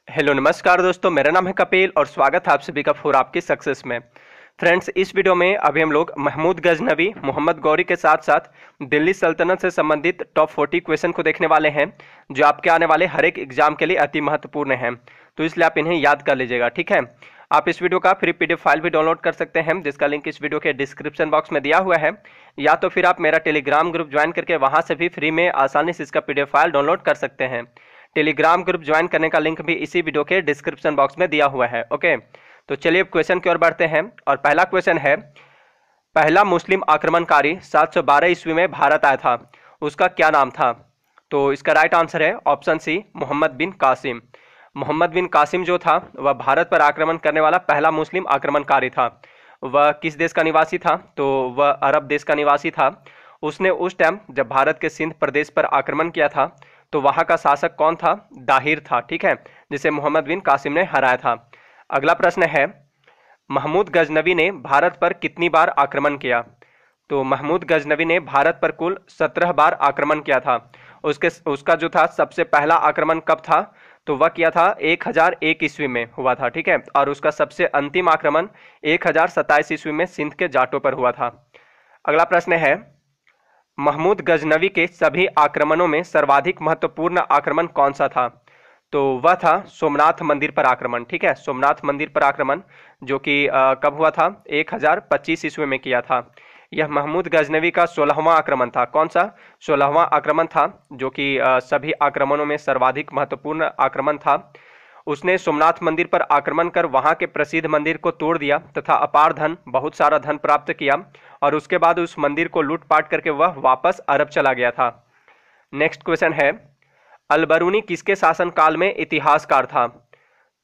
Hello नमस्कार दोस्तों, मेरा नाम है कपिल और स्वागत है आप सभी का फॉर आपकी सक्सेस में। फ्रेंड्स, इस वीडियो में अभी हम लोग महमूद गजनवी, मोहम्मद गौरी के साथ साथ दिल्ली सल्तनत से संबंधित टॉप 40 क्वेश्चन को देखने वाले हैं, जो आपके आने वाले हर एक एग्जाम के लिए अति महत्वपूर्ण हैं। तो इसलिए आप इन्हें याद कर लीजिएगा, ठीक है। आप इस वीडियो का फ्री पीडीएफ फाइल भी डाउनलोड कर सकते हैं, जिसका लिंक इस वीडियो के डिस्क्रिप्शन बॉक्स में दिया हुआ है, या तो फिर आप मेरा टेलीग्राम ग्रुप ज्वाइन करके वहां से भी फ्री में आसानी से इसका पीडीएफ फाइल डाउनलोड कर सकते हैं। टेलीग्राम ग्रुप ज्वाइन करने का लिंक भी इसी वीडियो के डिस्क्रिप्शन बॉक्स में दिया हुआ है। ओके, तो चलिए अब क्वेश्चन की ओर बढ़ते हैं। और पहला क्वेश्चन है, पहला मुस्लिम आक्रमणकारी 712 ईस्वी में भारत आया था, उसका क्या नाम था? तो इसका राइट आंसर है ऑप्शन सी, मोहम्मद बिन कासिम। मोहम्मद बिन कासिम जो था वह भारत पर आक्रमण करने वाला पहला मुस्लिम आक्रमणकारी था। वह किस देश का निवासी था? तो वह अरब देश का निवासी था। उसने उस टाइम जब भारत के सिंध प्रदेश पर आक्रमण किया था, तो वहां का शासक कौन था? दाहिर था, ठीक है, जिसे मोहम्मद बिन कासिम ने हराया था। अगला प्रश्न है, महमूद गजनवी ने भारत पर कितनी बार आक्रमण किया? तो महमूद गजनवी ने भारत पर कुल 17 बार आक्रमण किया था। उसका जो था सबसे पहला आक्रमण कब था? तो वह किया था 1001 ईस्वी में हुआ था, ठीक है। और उसका सबसे अंतिम आक्रमण 1027 ईस्वी में सिंध के जाटों पर हुआ था। अगला प्रश्न है, महमूद गजनवी के सभी आक्रमणों में सर्वाधिक महत्वपूर्ण आक्रमण कौन सा था? तो वह था सोमनाथ मंदिर पर आक्रमण, ठीक है। सोमनाथ मंदिर पर आक्रमण जो कि कब हुआ था? 1025 ईस्वी में किया था। यह महमूद गजनवी का 16वां आक्रमण था। कौन सा? 16वां आक्रमण था, जो कि सभी आक्रमणों में सर्वाधिक महत्वपूर्ण आक्रमण था। उसने सोमनाथ मंदिर पर आक्रमण कर वहां के प्रसिद्ध मंदिर को तोड़ दिया तथा अपार धन, बहुत सारा धन प्राप्त किया, और उसके बाद उस मंदिर को लूटपाट करके वह वापस अरब चला गया था। नेक्स्ट क्वेश्चन है, अलबरूनी किसके शासनकाल में इतिहासकार था?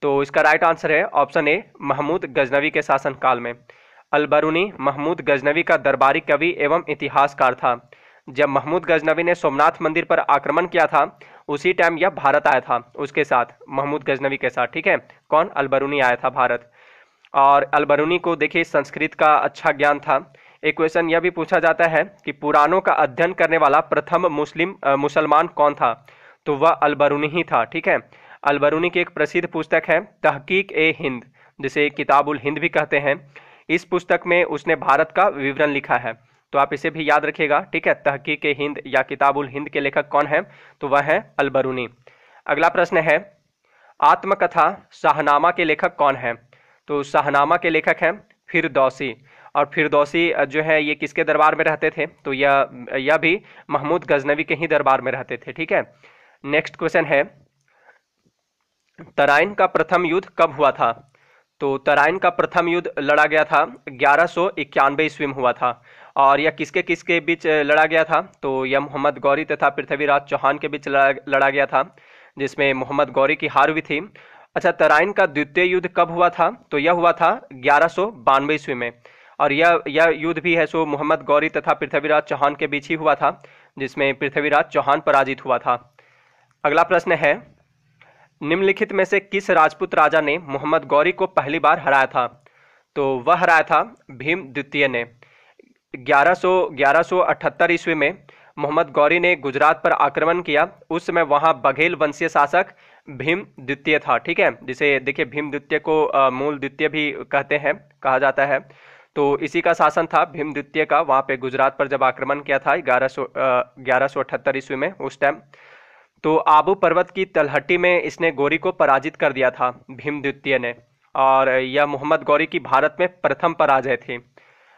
तो इसका राइट आंसर है ऑप्शन ए, महमूद गजनवी के शासनकाल में। अलबरूनी महमूद गजनवी का दरबारी कवि एवं इतिहासकार था। जब महमूद गजनवी ने सोमनाथ मंदिर पर आक्रमण किया था, उसी टाइम यह भारत आया था उसके साथ, महमूद गजनवी के साथ, ठीक है। कौन? अलबरूनी आया था भारत। और अलबरूनी को देखिए संस्कृत का अच्छा ज्ञान था। एक क्वेश्चन यह भी पूछा जाता है कि पुराणों का अध्ययन करने वाला प्रथम मुसलमान कौन था? तो वह अलबरूनी ही था, ठीक है। अलबरूनी की एक प्रसिद्ध पुस्तक है तहकीक ए हिंद, जिसे किताबुल हिंद भी कहते हैं। इस पुस्तक में उसने भारत का विवरण लिखा है, तो आप इसे भी याद रखिएगा, ठीक है। तहकीक ए हिंद या किताबुल हिंद के लेखक कौन है? तो वह है अलबरूनी। अगला प्रश्न है, आत्मकथा शाहनामा के लेखक कौन है? तो शाहनामा के लेखक हैं फिरदौसी। और फिरदौसी जो है ये किसके दरबार में रहते थे? तो यह भी महमूद गजनवी के ही दरबार में रहते थे, ठीक है। नेक्स्ट क्वेश्चन है, तराइन का प्रथम युद्ध कब हुआ था? तो तराइन का प्रथम युद्ध लड़ा गया था 1191 ईस्वी में हुआ था। और यह किसके किसके बीच लड़ा गया था? तो यह मोहम्मद गौरी तथा पृथ्वीराज चौहान के बीच लड़ा गया था, जिसमें मोहम्मद गौरी की हार हुई थी। अच्छा, तराइन का द्वितीय युद्ध कब हुआ था? तो यह हुआ था 1192 ईस्वी में। और यह युद्ध भी है सो मोहम्मद गौरी तथा पृथ्वीराज चौहान के बीच ही हुआ था, जिसमें पृथ्वीराज चौहान पराजित हुआ था। अगला प्रश्न है, निम्नलिखित में से किस राजपूत राजा ने मोहम्मद गौरी को पहली बार हराया था? तो वह हराया था भीम द्वितीय ने। 1178 ईस्वी में मोहम्मद गौरी ने गुजरात पर आक्रमण किया। उस समय वहां बघेल वंशीय शासक भीम द्वितीय था, ठीक है, जिसे देखिए भीम द्वितीय को मूल द्वितीय भी कहते हैं, कहा जाता है। तो इसी का शासन था भीम द्वितीय का, वहां पे गुजरात पर जब आक्रमण किया था 1178 ईस्वी में, उस टाइम। तो आबू पर्वत की तलहटी में इसने गौरी को पराजित कर दिया था भीम द्वितीय ने, और यह मोहम्मद गौरी की भारत में प्रथम पराजय थी।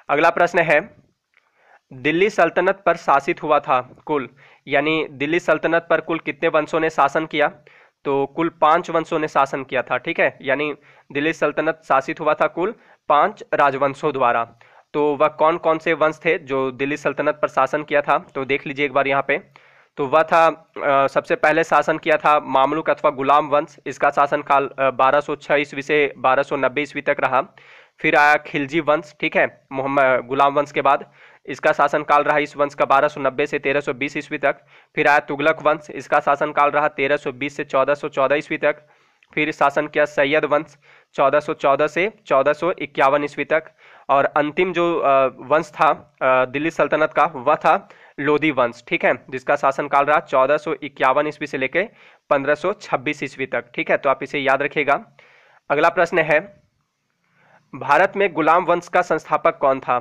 अगला प्रश्न है, दिल्ली सल्तनत पर शासित हुआ था कुल, यानी दिल्ली सल्तनत पर कुल कितने वंशों ने शासन किया? तो कुल 5 वंशों ने शासन किया था, ठीक है। यानी दिल्ली सल्तनत शासित हुआ था कुल 5 राजवंशों द्वारा। तो वह कौन कौन से वंश थे जो दिल्ली सल्तनत पर शासन किया था? तो देख लीजिए एक बार यहाँ पे। तो वह था सबसे पहले शासन किया था मामलुक अथवा गुलाम वंश। इसका शासनकाल 1206 ईस्वी से 1290 ईस्वी तक रहा। फिर आया खिलजी वंश, ठीक है, मोहम्मद गुलाम वंश के बाद। इसका शासनकाल रहा इस वंश का 1290 से 1320 ईस्वी तक। फिर आया तुगलक वंश, इसका शासनकाल रहा 1320 से 1414 ईस्वी तक। फिर शासन किया सैयद वंश 1414 से 1451 ईस्वी तक। और अंतिम जो वंश था दिल्ली सल्तनत का, वह था लोधी वंश, ठीक है, जिसका शासनकाल रहा 1451 ईस्वी से लेकर 1526 ईस्वी तक, ठीक है, तो आप इसे याद रखिएगा। अगला प्रश्न है, भारत में गुलाम वंश का संस्थापक कौन था?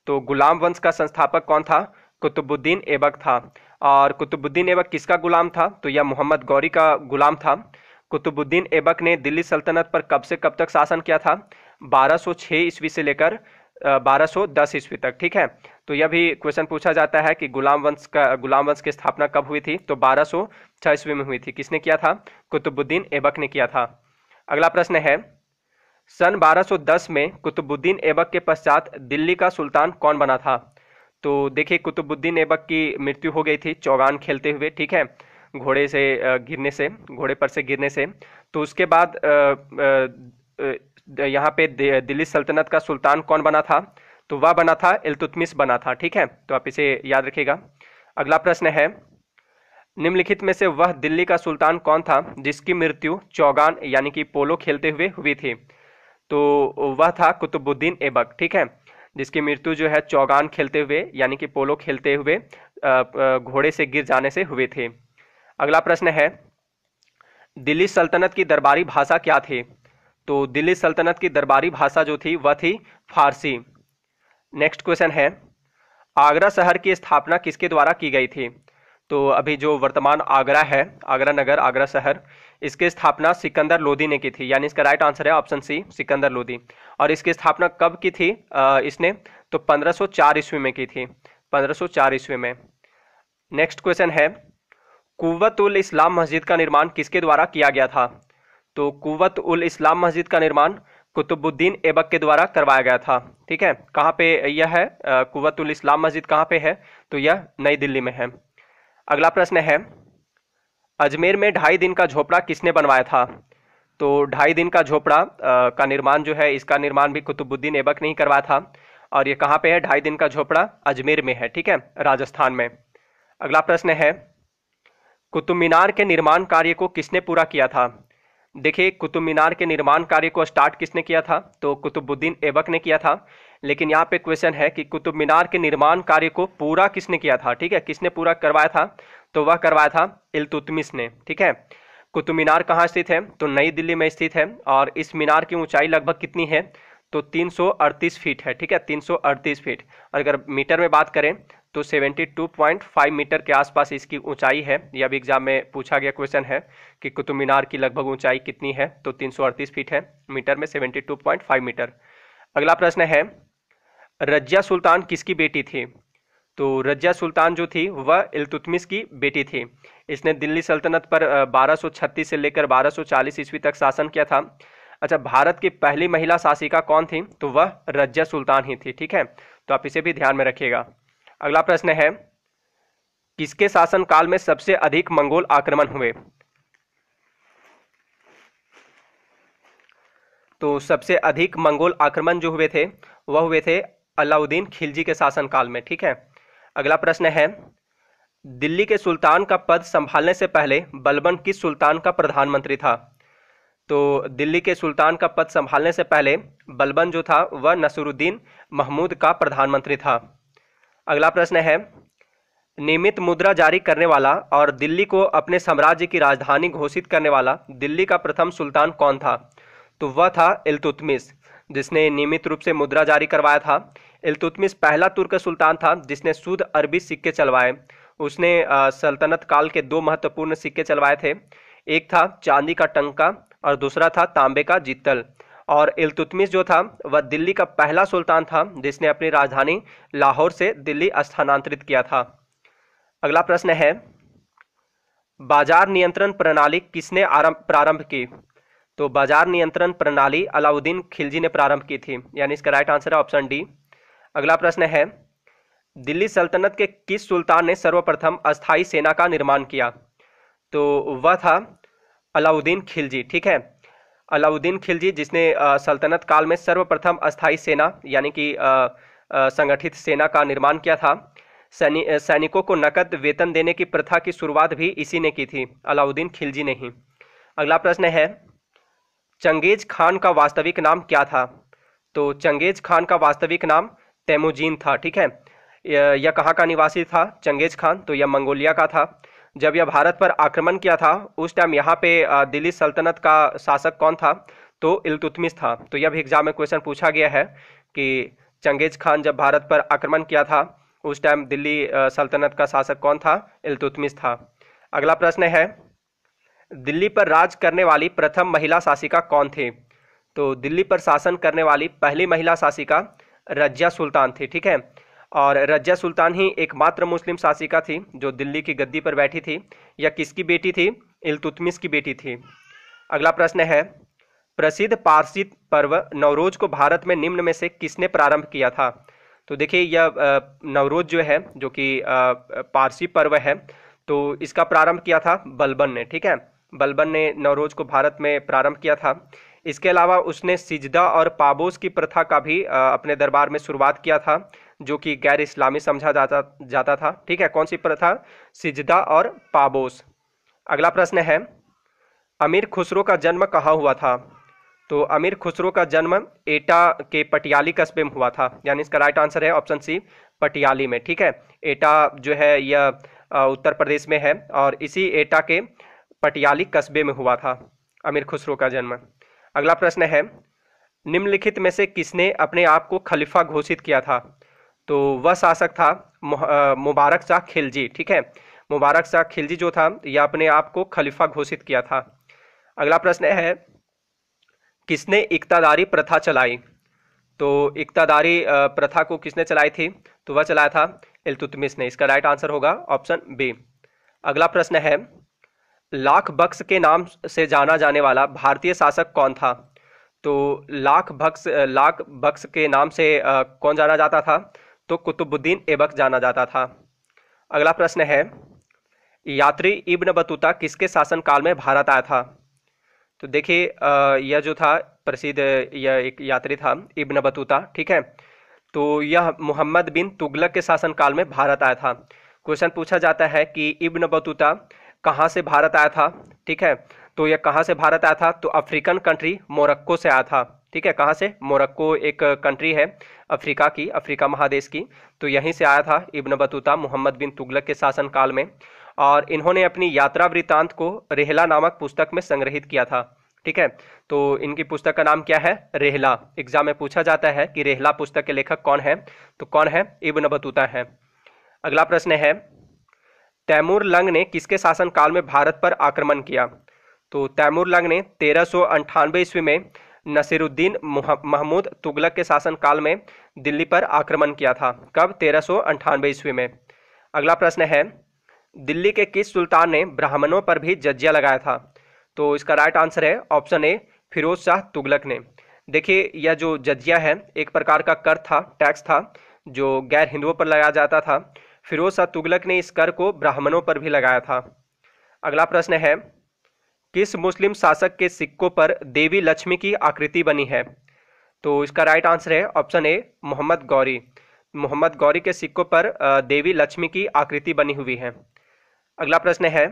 तो गुलाम वंश का संस्थापक कौन था? कुतुबुद्दीन ऐबक था। और कुतुबुद्दीन ऐबक किसका गुलाम था? तो यह मोहम्मद गौरी का गुलाम था। कुतुबुद्दीन ऐबक ने दिल्ली सल्तनत पर कब से कब तक शासन किया था? 1206 ईस्वी से लेकर 1210 ईस्वी तक, ठीक है। तो यह भी क्वेश्चन पूछा जाता है कि गुलाम वंश की स्थापना कब हुई थी? तो 1206 ईस्वी में हुई थी। किसने किया था? कुतुबुद्दीन ऐबक ने किया था। अगला प्रश्न है, सन 1210 में कुतुबुद्दीन ऐबक के पश्चात दिल्ली का सुल्तान कौन बना था? तो देखिए, कुतुबुद्दीन ऐबक की मृत्यु हो गई थी चौगान खेलते हुए, ठीक है, घोड़े पर से गिरने से। तो उसके बाद यहाँ पे दिल्ली सल्तनत का सुल्तान कौन बना था? तो वह बना था इल्तुतमिश बना था, ठीक है, तो आप इसे याद रखिएगा। अगला प्रश्न है, निम्नलिखित में से वह दिल्ली का सुल्तान कौन था जिसकी मृत्यु चौगान यानी कि पोलो खेलते हुए हुई थी? तो वह था कुतुबुद्दीन ऐबक, ठीक है, जिसकी मृत्यु जो है चौगान खेलते हुए यानी कि पोलो खेलते हुए घोड़े से गिर जाने से हुए थे। अगला प्रश्न है, दिल्ली सल्तनत की दरबारी भाषा क्या थी? तो दिल्ली सल्तनत की दरबारी भाषा जो थी वह थी फारसी। नेक्स्ट क्वेश्चन है, आगरा शहर की स्थापना किसके द्वारा की गई थी? तो अभी जो वर्तमान आगरा है, आगरा नगर, आगरा शहर, इसकी स्थापना सिकंदर लोदी ने की थी, यानी इसका राइट आंसर है ऑप्शन सी, सिकंदर लोदी। और इसकी स्थापना कब की थी इसने? तो 1504 ईस्वी में की थी, 1504 ईस्वी में। नेक्स्ट क्वेश्चन है, कुव्वत उल इस्लाम मस्जिद का निर्माण किसके द्वारा किया गया था? तो कुव्वत उल इस्लाम मस्जिद का निर्माण कुतुबुद्दीन ऐबक के द्वारा करवाया गया था, ठीक है। कहाँ पे यह है? कुव्वत उल इस्लाम मस्जिद कहाँ पे है? तो यह नई दिल्ली में है। अगला प्रश्न है, अजमेर में 2.5 दिन का झोपड़ा किसने बनवाया था? तो 2.5 दिन का झोपड़ा का निर्माण जो है, इसका निर्माण भी कुतुबुद्दीन ऐबक ने ही करवाया था। और ये कहाँ पे है? 2.5 दिन का झोपड़ा अजमेर में है, ठीक है, राजस्थान में। अगला प्रश्न है, कुतुब मीनार के निर्माण कार्य को किसने पूरा किया था? देखिए, कुतुब मीनार के निर्माण कार्य को स्टार्ट किसने किया था? तो कुतुबुद्दीन ऐबक ने किया था। लेकिन यहाँ पे क्वेश्चन है कि कुतुब मीनार के निर्माण कार्य को पूरा किसने किया था, ठीक है, किसने पूरा करवाया था? तो वह करवाया था इल्तुतमिश ने, ठीक है। कुतुब मीनार कहाँ स्थित है? तो नई दिल्ली में स्थित है। और इस मीनार की ऊंचाई लगभग कितनी है? तो 338 फीट है, ठीक है, 338 फीट। और अगर मीटर में बात करें तो 72.5 मीटर के आसपास इसकी ऊंचाई है। यह भी एग्जाम में पूछा गया क्वेश्चन है कि कुतुब मीनार की लगभग ऊंचाई कितनी है? तो 338 फीट है, मीटर में 72.5 मीटर। अगला प्रश्न है, रजिया सुल्तान किसकी बेटी थी? तो रजिया सुल्तान जो थी वह इल्तुतमिश की बेटी थी। इसने दिल्ली सल्तनत पर 1236 से लेकर 1240 ईस्वी तक शासन किया था। अच्छा, भारत की पहली महिला शासिका कौन थी? तो वह रजिया सुल्तान ही थी, ठीक है, तो आप इसे भी ध्यान में रखिएगा। अगला प्रश्न है, किसके शासनकाल में सबसे अधिक मंगोल आक्रमण हुए? तो सबसे अधिक मंगोल आक्रमण जो हुए थे वह हुए थे अलाउद्दीन खिलजी के शासनकाल में, ठीक है। अगला प्रश्न है, दिल्ली के सुल्तान का पद संभालने से पहले बलबन किस सुल्तान का प्रधानमंत्री था? तो दिल्ली के सुल्तान का पद संभालने से पहले बलबन जो था वह नसरुद्दीन महमूद का प्रधानमंत्री था। अगला प्रश्न है, नियमित मुद्रा जारी करने वाला और दिल्ली को अपने साम्राज्य की राजधानी घोषित करने वाला दिल्ली का प्रथम सुल्तान कौन था? तो वह था इल्तुतमिश, जिसने नियमित रूप से मुद्रा जारी करवाया था। इल्तुतमिश पहला तुर्क सुल्तान था जिसने शुद्ध अरबी सिक्के चलवाए। उसने सल्तनत काल के 2 महत्वपूर्ण सिक्के चलवाए थे, एक था चांदी का टंका और दूसरा था तांबे का जित्तल। और इल्तुतमिश जो था वह दिल्ली का पहला सुल्तान था जिसने अपनी राजधानी लाहौर से दिल्ली स्थानांतरित किया था। अगला प्रश्न है, बाजार नियंत्रण प्रणाली किसने प्रारंभ की? तो बाजार नियंत्रण प्रणाली अलाउद्दीन खिलजी ने प्रारंभ की थी, यानी इसका राइट आंसर है ऑप्शन डी। अगला प्रश्न है, दिल्ली सल्तनत के किस सुल्तान ने सर्वप्रथम अस्थायी सेना का निर्माण किया? तो वह था अलाउद्दीन खिलजी, ठीक है, अलाउद्दीन खिलजी जिसने सल्तनत काल में सर्वप्रथम अस्थायी सेना यानी कि संगठित सेना का निर्माण किया था। सैनिकों को नकद वेतन देने की प्रथा की शुरुआत भी इसी ने की थी, अलाउद्दीन खिलजी ने ही। अगला प्रश्न है, चंगेज खान का वास्तविक नाम क्या था? तो चंगेज खान का वास्तविक नाम तैमुजीन था, ठीक है। यह कहाँ का निवासी था? चंगेज खान, तो यह मंगोलिया का था। जब यह भारत पर आक्रमण किया था उस टाइम यहाँ पे दिल्ली सल्तनत का शासक कौन था? तो इल्तुतमिश था। तो यह भी एग्जाम में क्वेश्चन पूछा गया है कि चंगेज खान जब भारत पर आक्रमण किया था उस टाइम दिल्ली सल्तनत का शासक कौन था? इल्तुतमिश था। अगला प्रश्न है, दिल्ली पर राज करने वाली प्रथम महिला शासिका कौन थी? तो दिल्ली पर शासन करने वाली पहली महिला शासिका रजिया सुल्तान थी, ठीक है। और रजिया सुल्तान ही एकमात्र मुस्लिम शासिका थी जो दिल्ली की गद्दी पर बैठी थी। यह किसकी बेटी थी? इल्तुतमिश की बेटी थी। अगला प्रश्न है, प्रसिद्ध पारसी पर्व नवरोज को भारत में निम्न में से किसने प्रारंभ किया था? तो देखिए यह नवरोज जो है जो कि पारसी पर्व है, तो इसका प्रारंभ किया था बलबन ने, ठीक है। बलबन ने नवरोज को भारत में प्रारंभ किया था। इसके अलावा उसने सिजदा और पाबोस की प्रथा का भी अपने दरबार में शुरुआत किया था जो कि गैर इस्लामी समझा जाता था, ठीक है। कौन सी प्रथा? सिजदा और पाबोस। अगला प्रश्न है, अमीर खुसरो का जन्म कहाँ हुआ था? तो अमीर खुसरो का जन्म एटा के पटियाली कस्बे में हुआ था, यानी इसका राइट आंसर है ऑप्शन सी, पटियाली में, ठीक है। एटा जो है यह उत्तर प्रदेश में है और इसी एटा के पटियाली कस्बे में हुआ था अमीर खुसरो का जन्म। अगला प्रश्न है, निम्नलिखित में से किसने अपने आप को खलीफा घोषित किया था? तो वह शासक था मुबारक शाह खिलजी, ठीक है। मुबारक शाह खिलजी जो था यह अपने आप को खलीफा घोषित किया था। अगला प्रश्न है, किसने इक्तादारी प्रथा चलाई? तो इक्तादारी प्रथा को किसने चलाई थी? तो वह चलाया था इल्तुतमिश ने। इसका राइट आंसर होगा ऑप्शन बी। अगला प्रश्न है, लाख बख्श के नाम से जाना जाने वाला भारतीय शासक कौन था? तो लाख बख्श के नाम से कौन जाना जाता था? तो कुतुबुद्दीन ऐबक जाना जाता था। अगला प्रश्न है, यात्री इब्न बतूता किसके शासनकाल में भारत आया था? तो देखिए यह जो था प्रसिद्ध यह एक यात्री था इब्न बतूता, ठीक है। तो यह मोहम्मद बिन तुगलक के शासनकाल में भारत आया था। क्वेश्चन पूछा जाता है कि इब्न बतूता कहाँ से भारत आया था, ठीक है। तो यह कहाँ से भारत आया था? तो अफ्रीकन कंट्री मोरक्को से आया था, ठीक है। कहाँ से? मोरक्को एक कंट्री है अफ्रीका की, अफ्रीका महादेश की। तो यहीं से आया था इब्न बतूता मोहम्मद बिन तुगलक के शासनकाल में, और इन्होंने अपनी यात्रा वृत्तांत को रेहला नामक पुस्तक में संग्रहित किया था, ठीक है। तो इनकी पुस्तक का नाम क्या है? रेहला। एग्जाम में पूछा जाता है कि रेहला पुस्तक के लेखक कौन है? तो कौन है? इब्न बतूता है। अगला प्रश्न है, तैमूर लंग ने किसके शासनकाल में भारत पर आक्रमण किया? तो तैमूर लंग ने 1398 ईस्वी में नसीरुद्दीन महमूद तुगलक के शासनकाल में दिल्ली पर आक्रमण किया था। कब? 1398 ईस्वी में। अगला प्रश्न है, दिल्ली के किस सुल्तान ने ब्राह्मणों पर भी जजिया लगाया था? तो इसका राइट आंसर है ऑप्शन ए, फिरोज शाह तुगलक ने। देखिए यह जो जजिया है एक प्रकार का कर था, टैक्स था जो गैर हिंदुओं पर लगाया जाता था। फिरोज शाह तुगलक ने इस कर को ब्राह्मणों पर भी लगाया था। अगला प्रश्न है, किस मुस्लिम शासक के सिक्कों पर देवी लक्ष्मी की आकृति बनी है? तो इसका राइट आंसर है ऑप्शन ए, मोहम्मद गौरी। मोहम्मद गौरी के सिक्कों पर देवी लक्ष्मी की आकृति बनी हुई है। अगला प्रश्न है,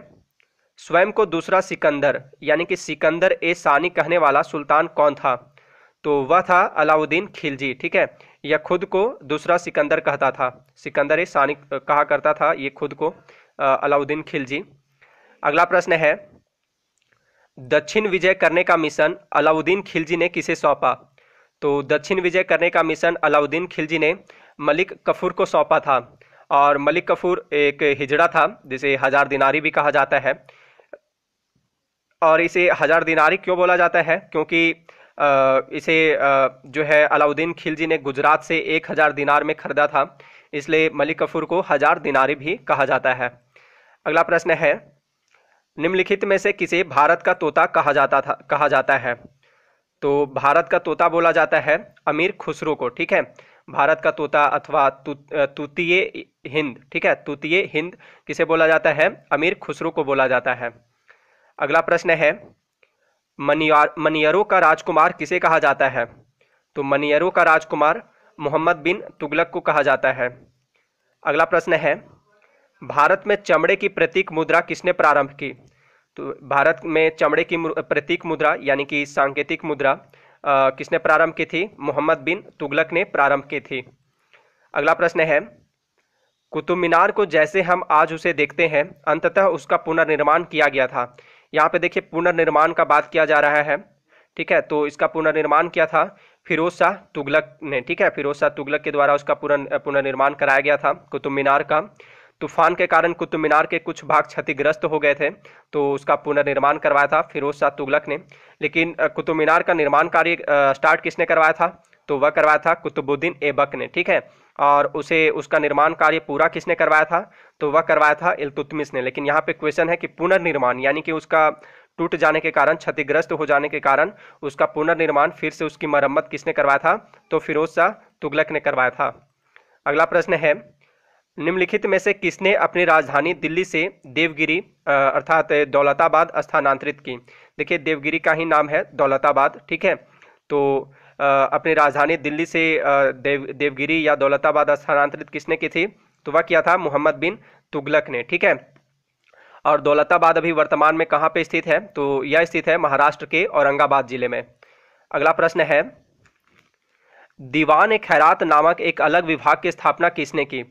स्वयं को दूसरा सिकंदर यानी कि सिकंदर ए सानी कहने वाला सुल्तान कौन था? तो वह था अलाउद्दीन खिलजी, ठीक है। यह खुद को दूसरा सिकंदर कहता था, सिकंदर ए सानी कहा करता था ये खुद को अलाउद्दीन खिलजी। अगला प्रश्न है, दक्षिण विजय करने का मिशन अलाउद्दीन खिलजी ने किसे सौंपा? तो दक्षिण विजय करने का मिशन अलाउद्दीन खिलजी ने मलिक कफूर को सौंपा था। और मलिक कफूर एक हिजड़ा था जिसे हजार दिनारी भी कहा जाता है। और इसे हजार दिनारी क्यों बोला जाता है? क्योंकि इसे जो है अलाउद्दीन खिलजी ने गुजरात से 1000 दिनार में खरीदा था, इसलिए मलिक कफूर को हजार दिनारी भी कहा जाता है। अगला प्रश्न है, निम्नलिखित में से किसे भारत का तोता कहा जाता है? तो भारत का तोता बोला जाता है अमीर खुसरो को, ठीक है। भारत का तोता अथवा तूतीय हिंद, ठीक है, तूतीय हिंद किसे बोला जाता है? अमीर खुसरो को बोला जाता है। अगला प्रश्न है, मनियरों का राजकुमार किसे कहा जाता है? तो मनियरों का राजकुमार मोहम्मद बिन तुगलक को कहा जाता है। अगला प्रश्न है, भारत में चमड़े की प्रतीक मुद्रा किसने प्रारंभ की? तो भारत में चमड़े की प्रतीक मुद्रा यानी कि सांकेतिक मुद्रा किसने प्रारंभ की थी? मोहम्मद बिन तुगलक ने प्रारंभ की थी। अगला प्रश्न है, कुतुब मीनार को जैसे हम आज उसे देखते हैं, अंततः उसका पुनर्निर्माण किया गया था। यहाँ पे देखिए पुनर्निर्माण का बात किया जा रहा है, ठीक है। तो इसका पुनर्निर्माण किया था फिरोज शाह तुगलक ने, ठीक है। फिरोज शाह तुगलक के द्वारा उसका पुनर्निर्माण कराया गया था कुतुब मीनार का। तूफान के कारण कुतुब मीनार के कुछ भाग क्षतिग्रस्त हो गए थे, तो उसका पुनर्निर्माण करवाया था फिरोज शाह तुगलक ने। लेकिन कुतुब मीनार का निर्माण कार्य स्टार्ट किसने करवाया था? तो वह करवाया था कुतुबुद्दीन ऐबक ने, ठीक है। और उसे उसका निर्माण कार्य पूरा किसने करवाया था? तो वह करवाया था इल्तुतमिश ने। लेकिन यहाँ पे क्वेश्चन है कि पुनर्निर्माण यानी कि उसका टूट जाने के कारण, क्षतिग्रस्त हो जाने के कारण उसका पुनर्निर्माण, फिर से उसकी मरम्मत किसने करवाया था? तो फिरोज शाह तुगलक ने करवाया था। अगला प्रश्न है, निम्नलिखित में से किसने अपनी राजधानी दिल्ली से देवगिरी अर्थात दौलताबाद स्थानांतरित की? देखिए देवगिरी का ही नाम है दौलताबाद, ठीक है। तो अपनी राजधानी दिल्ली से देवगिरी या दौलताबाद स्थानांतरित किसने की थी? तो वह किया था मोहम्मद बिन तुगलक ने, ठीक है। और दौलताबाद अभी वर्तमान में कहाँ पे स्थित है? तो यह स्थित है महाराष्ट्र के औरंगाबाद जिले में। अगला प्रश्न है, दीवान ए खैरात नामक एक अलग विभाग की स्थापना किसने की?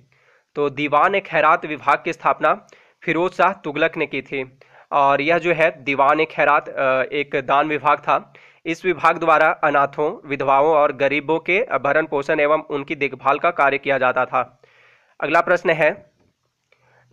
तो दीवान ए खैरात विभाग की स्थापना फिरोज शाह तुगलक ने की थी। और यह जो है दीवान ए खैरात एक दान विभाग था। इस विभाग द्वारा अनाथों, विधवाओं और गरीबों के भरण पोषण एवं उनकी देखभाल का कार्य किया जाता था। अगला प्रश्न है,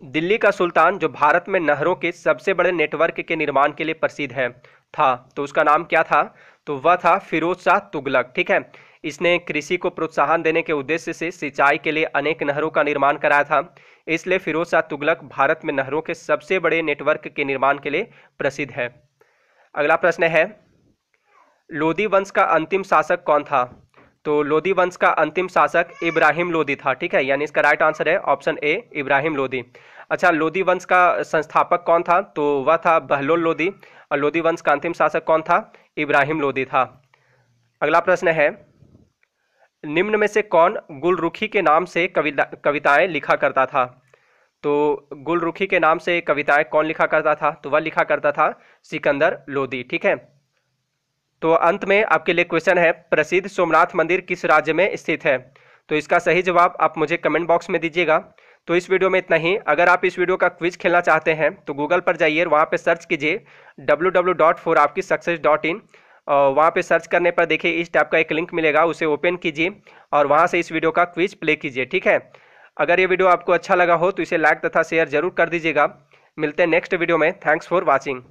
दिल्ली का सुल्तान जो भारत में नहरों के सबसे बड़े नेटवर्क के निर्माण के लिए प्रसिद्ध है था, तो उसका नाम क्या था? तो वह था फिरोज शाह तुगलक, ठीक है। इसने कृषि को प्रोत्साहन देने के उद्देश्य से सिंचाई के लिए अनेक नहरों का निर्माण कराया था। इसलिए फिरोज शाह तुगलक भारत में नहरों के सबसे बड़े नेटवर्क के निर्माण के लिए प्रसिद्ध है। अगला प्रश्न है, लोदी वंश का अंतिम शासक कौन था? तो लोदी वंश का अंतिम शासक इब्राहिम लोदी था, ठीक है। यानी इसका राइट आंसर है ऑप्शन ए, इब्राहिम लोदी। अच्छा, लोदी वंश का संस्थापक कौन था? तो वह था बहलोल लोदी। और लोदी वंश का अंतिम शासक कौन था? इब्राहिम लोदी था। अगला प्रश्न है, निम्न में से कौन गुलरुखी के नाम से कविताएं लिखा करता था? तो गुलरुखी के नाम से कविताएं कौन लिखा करता था? तो वह लिखा करता था सिकंदर लोदी, ठीक है। तो अंत में आपके लिए क्वेश्चन है, प्रसिद्ध सोमनाथ मंदिर किस राज्य में स्थित है? तो इसका सही जवाब आप मुझे कमेंट बॉक्स में दीजिएगा। तो इस वीडियो में इतना ही। अगर आप इस वीडियो का क्विज खेलना चाहते हैं तो गूगल पर जाइए, वहाँ पे सर्च कीजिए www.forapkisuccess.in। वहाँ पे सर्च करने पर देखिए इस टैब का एक लिंक मिलेगा, उसे ओपन कीजिए और वहाँ से इस वीडियो का क्विज प्ले कीजिए, ठीक है। अगर ये वीडियो आपको अच्छा लगा हो तो इसे लाइक तथा शेयर जरूर कर दीजिएगा। मिलते हैं नेक्स्ट वीडियो में। Thanks for watching.